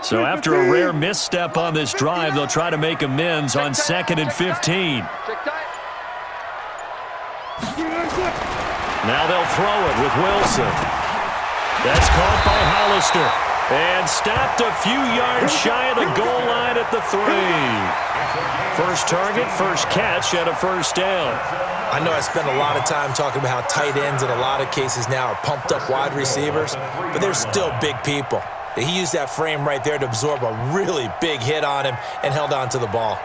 So after a rare misstep on this drive, they'll try to make amends on 2nd and 15. Now they'll throw it with Wilson. That's caught by Hollister. And stopped a few yards shy of the goal line at the 3. First target, first catch, and a first down. I know I spent a lot of time talking about how tight ends in a lot of cases now are pumped up wide receivers, but they're still big people. He used that frame right there to absorb a really big hit on him and held on to the ball.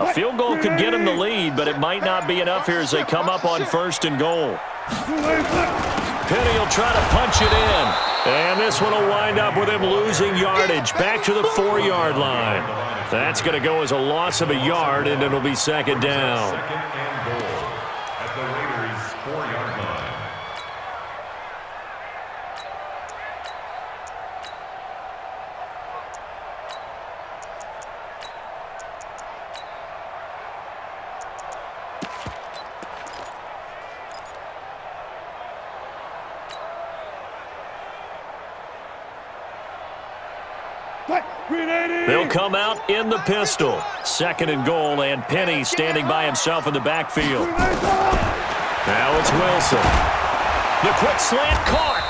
A field goal could get him the lead, but it might not be enough here as they come up on 1st and goal. Penny will try to punch it in. And this one will wind up with him losing yardage back to the 4-yard line. That's going to go as a loss of a yard, and it'll be 2nd down. Second and goal at the Raiders' 4-yard line. They'll come out in the pistol. 2nd and goal, and Penny standing by himself in the backfield. Now it's Wilson. The quick slant caught.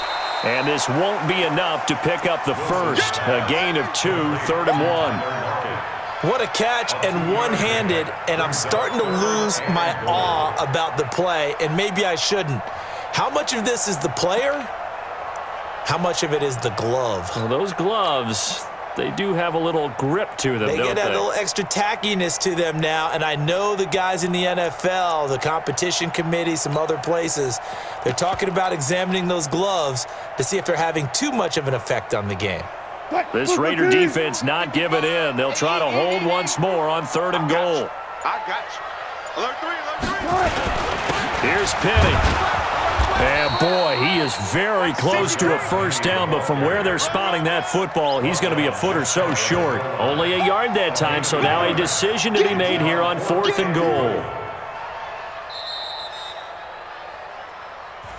And this won't be enough to pick up the first. A gain of 2, 3rd and 1. What a catch, and one-handed, and I'm starting to lose my awe about the play, and maybe I shouldn't. How much of this is the player? How much of it is the glove? Well, those gloves, they do have a little grip to them, They don't get they? a little extra tackiness to them now, and I know the guys in the NFL, the competition committee, some other places, they're talking about examining those gloves to see if they're having too much of an effect on the game. This Raider defense not giving in. They'll try to hold once more on 3rd and goal. I got you. Alert 3. Here's Penny. And boy, he is very close to a first down, but from where they're spotting that football, he's going to be a foot or so short. Only a yard that time, so now a decision to be made here on 4th and goal.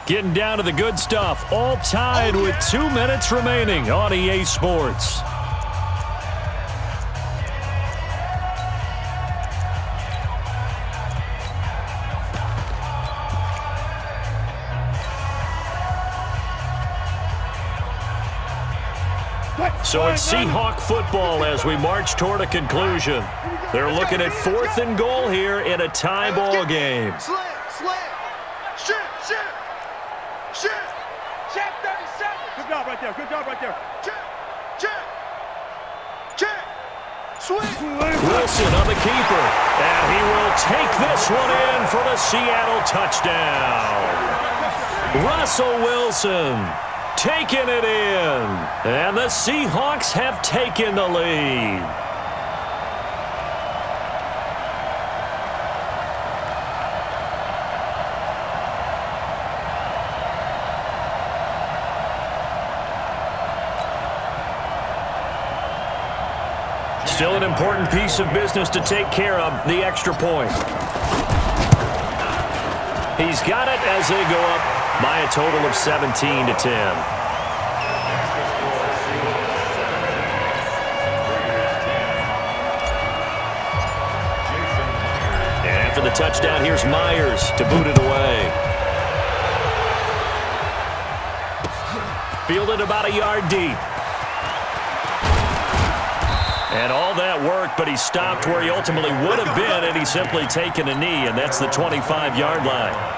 Getting down to the good stuff, all tied with 2 minutes remaining on EA Sports. So it's Seahawk football as we march toward a conclusion. They're looking at 4th and goal here in a tie ball game. Slam. Shoot. Check 37. Good job right there. Check. Swing. Wilson on the keeper. And he will take this one in for the Seattle touchdown. Russell Wilson taking it in. And the Seahawks have taken the lead. Still an important piece of business to take care of, the extra point. He's got it as they go up by a total of 17 to 10. And after the touchdown, here's Myers to boot it away. Fielded about a yard deep. And all that worked, but he stopped where he ultimately would have been, and he's simply taken a knee, and that's the 25-yard line.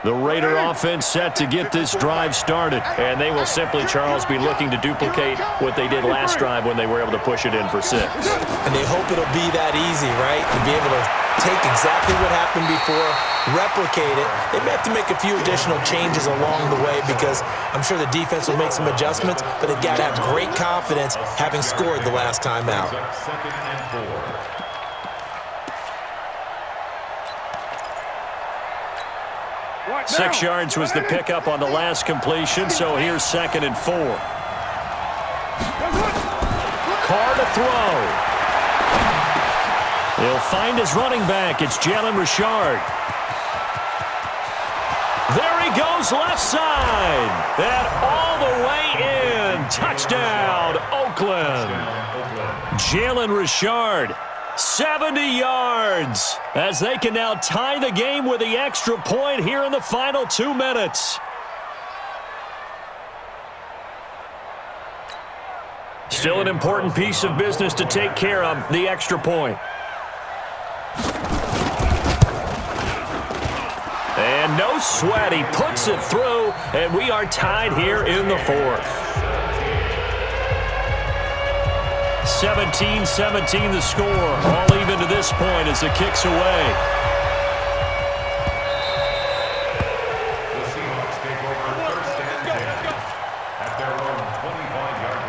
The Raider offense set to get this drive started, and they will simply, Charles, be looking to duplicate what they did last drive when they were able to push it in for 6. And they hope it'll be that easy, right? To be able to take exactly what happened before, replicate it. They may have to make a few additional changes along the way because I'm sure the defense will make some adjustments, but they've got to have great confidence having scored the last time out. 2nd and 4. 6 yards was the pickup on the last completion, so here's 2nd and 4. Carr to throw. He'll find his running back. It's Jalen Richard. There he goes, left side. And all the way in. Touchdown, Oakland. Jalen Richard. 70 yards as they can now tie the game with the extra point here in the final 2 minutes. Still an important piece of business to take care of, the extra point. And no sweat, he puts it through, and we are tied here in the 4th. 17-17 the score. All even to this point as the kick's away. The Seahawks take over 1st and 10 at their own 25-yard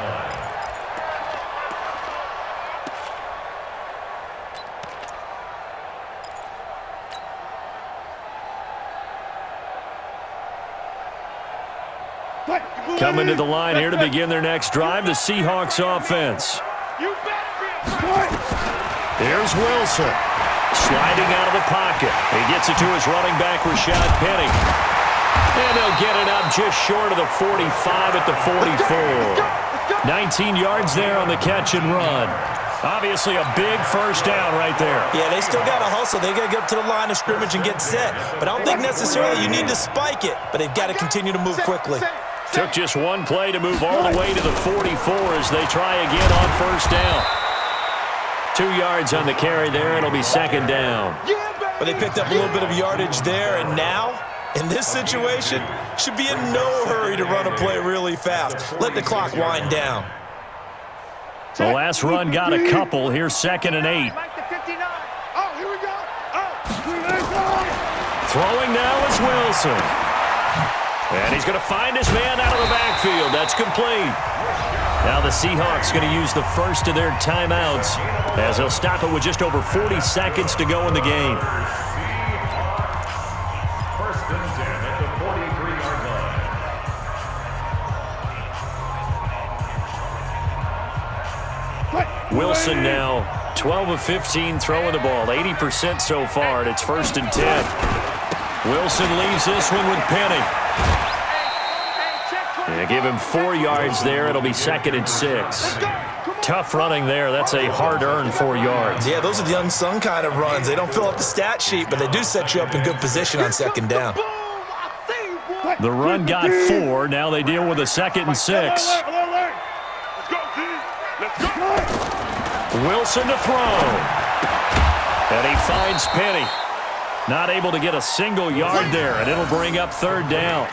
line. Coming to the line here to begin their next drive, the Seahawks offense. Here's Wilson. Sliding out of the pocket. He gets it to his running back, Rashad Penny. And he'll get it up just short of the 45 at the 44. 19 yards there on the catch and run. Obviously a big first down right there. Yeah, they still got to hustle. They got to get up to the line of scrimmage and get set. But I don't think necessarily you need to spike it. But they've got to continue to move quickly. Took just one play to move all the way to the 44 as they try again on first down. 2 yards on the carry there. It'll be 2nd down. But they picked up a little bit of yardage there, and now, in this situation, should be in no hurry to run a play really fast. Let the clock wind down. The last run got a couple. Here's 2nd and 8. Throwing now is Wilson. And he's going to find his man out of the backfield. That's complete. Now the Seahawks going to use the first of their timeouts as they'll stop it with just over 40 seconds to go in the game. 1st and 10 at the 43-yard line. Wilson now 12 of 15 throwing the ball. 80% so far, and it's 1st and 10. Wilson leaves this one with Penny. They give him 4 yards there. It'll be 2nd and 6. Tough running there. That's a hard-earned 4 yards. Yeah, those are the unsung kind of runs. They don't fill up the stat sheet, but they do set you up in good position on 2nd down. The run got 4. Now they deal with a 2nd and 6. Wilson to throw. And he finds Penny. Not able to get a single yard there, and it'll bring up 3rd down.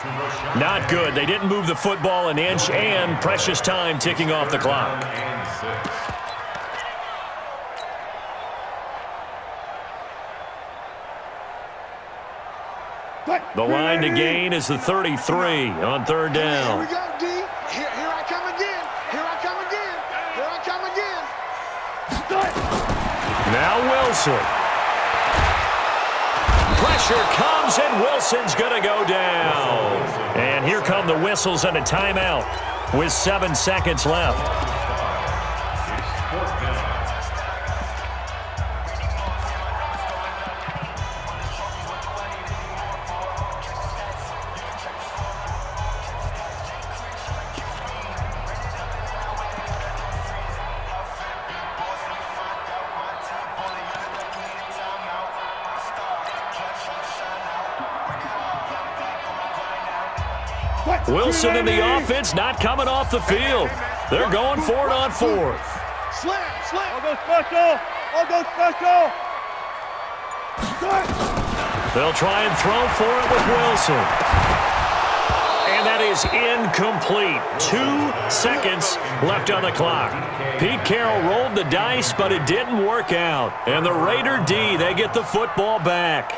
Not good. They didn't move the football an inch, and precious time ticking off the clock. The line to gain is the 33 on 3rd down. Here we go, D. Here I come again. Here I come again. Here I come again. Now Wilson. Pressure comes, and Wilson's going to go down. And here come the whistles and a timeout with 7 seconds left. Wilson in the offense not coming off the field. They're going for it on 4th. Slam. I'll go special. They'll try and throw for it with Wilson. And that is incomplete. 2 seconds left on the clock. Pete Carroll rolled the dice, but it didn't work out. And the Raider D, they get the football back.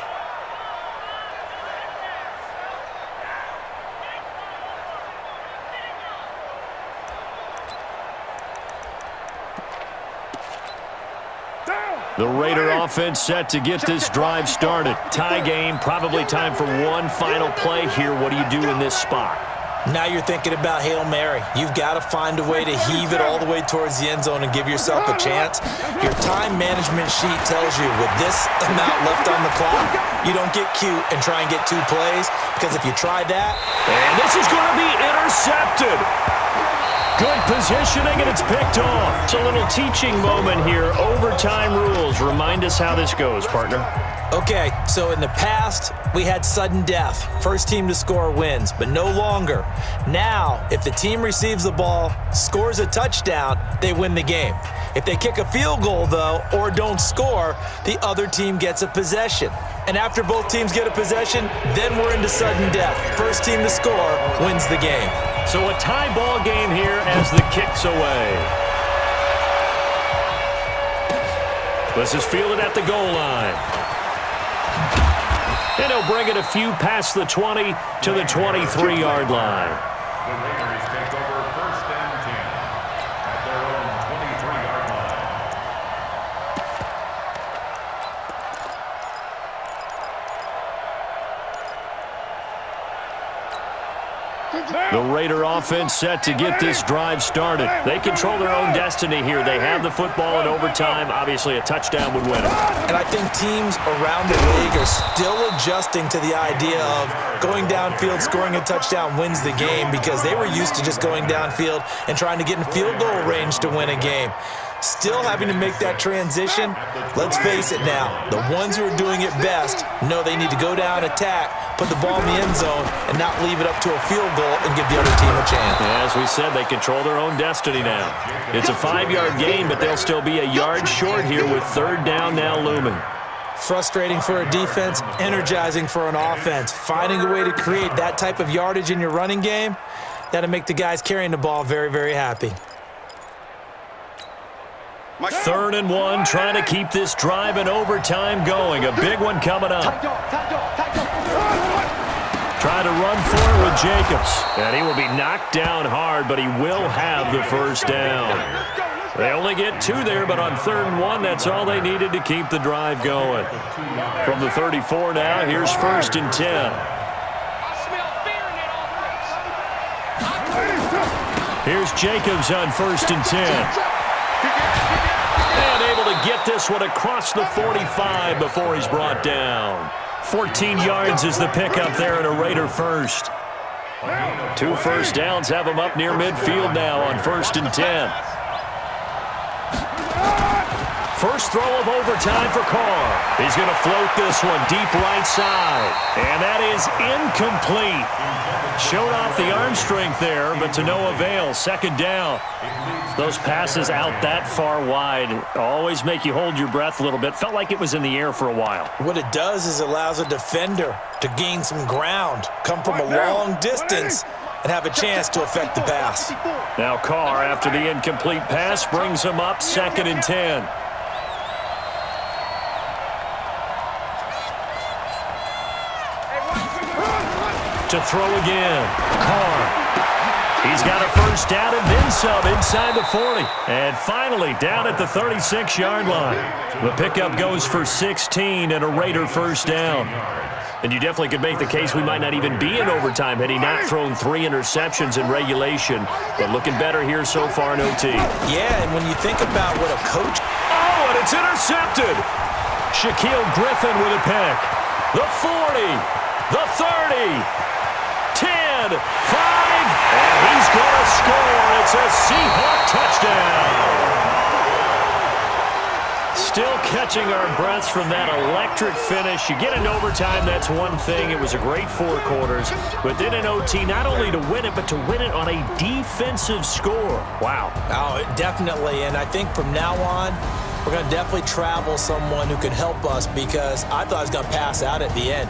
The Raider offense set to get this drive started. Tie game, probably time for one final play here. What do you do in this spot? Now you're thinking about Hail Mary. You've got to find a way to heave it all the way towards the end zone and give yourself a chance. Your time management sheet tells you with this amount left on the clock, you don't get cute and try and get 2 plays, because if you try that... And this is going to be intercepted. Good positioning, and it's picked off. It's a little teaching moment here. Overtime rules. Remind us how this goes, partner. Okay, so in the past, we had sudden death. First team to score wins, but no longer. Now, if the team receives the ball, scores a touchdown, they win the game. If they kick a field goal, though, or don't score, the other team gets a possession. And after both teams get a possession, then we're into sudden death. First team to score wins the game. So a tie ball game here as the kick's away. This is fielded at the goal line. And he'll bring it a few past the 20 to the 23-yard line. The Raiders take over 1st and 10 at their own 23-yard line. The Raider offense set to get this drive started. They control their own destiny here. They have the football in overtime. Obviously, a touchdown would win it. And I think teams around the league are still adjusting to the idea of going downfield, scoring a touchdown wins the game, because they were used to just going downfield and trying to get in field goal range to win a game. Still having to make that transition. Let's face it now, the ones who are doing it best know they need to go down, attack, put the ball in the end zone, and not leave it up to a field goal and give the other team a chance. As we said, they control their own destiny now. It's a 5-yard gain, but they'll still be a yard short here with 3rd down now looming. Frustrating for a defense, energizing for an offense. Finding a way to create that type of yardage in your running game, that'll make the guys carrying the ball very, very happy. 3rd and 1, trying to keep this drive in overtime going. A big one coming up. Trying to run for it with Jacobs. And he will be knocked down hard, but he will have the 1st down. They only get 2 there, but on 3rd and 1, that's all they needed to keep the drive going. From the 34 now, here's 1st and 10. Here's Jacobs on 1st and 10. And able to get this one across the 45 before he's brought down. 14 yards is the pickup there and a Raider first. 2 first downs have him up near midfield now on 1st and 10. First throw of overtime for Carr. He's going to float this one deep right side. And that is incomplete. Showed off the arm strength there, but to no avail. 2nd down. Those passes out that far wide always make you hold your breath a little bit. Felt like it was in the air for a while. What it does is it allows a defender to gain some ground, come from a long distance, and have a chance to affect the pass. Now Carr, after the incomplete pass, brings him up 2nd and 10. To throw again. Carr. He's got a 1st down and then some inside the 40. And finally down at the 36-yard line. The pickup goes for 16 and a Raider 1st down. And you definitely could make the case we might not even be in overtime had he not thrown 3 interceptions in regulation. But looking better here so far in OT. Yeah, and when you think about what a coach... Oh, and it's intercepted. Shaquille Griffin with a pick. The 40. The 30. 10, 5, and he's going to score. It's a Seahawk touchdown. Still catching our breaths from that electric finish. You get in overtime, that's one thing. It was a great 4 quarters. But then in OT, not only to win it, but to win it on a defensive score. Wow. Oh, definitely. And I think from now on, We're going to definitely travel someone who can help us because I thought I was going to pass out at the end.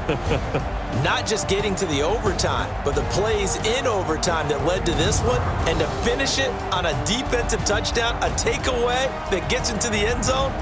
Not just getting to the overtime, but the plays in overtime that led to this one, and to finish it on a defensive touchdown, a takeaway that gets into the end zone,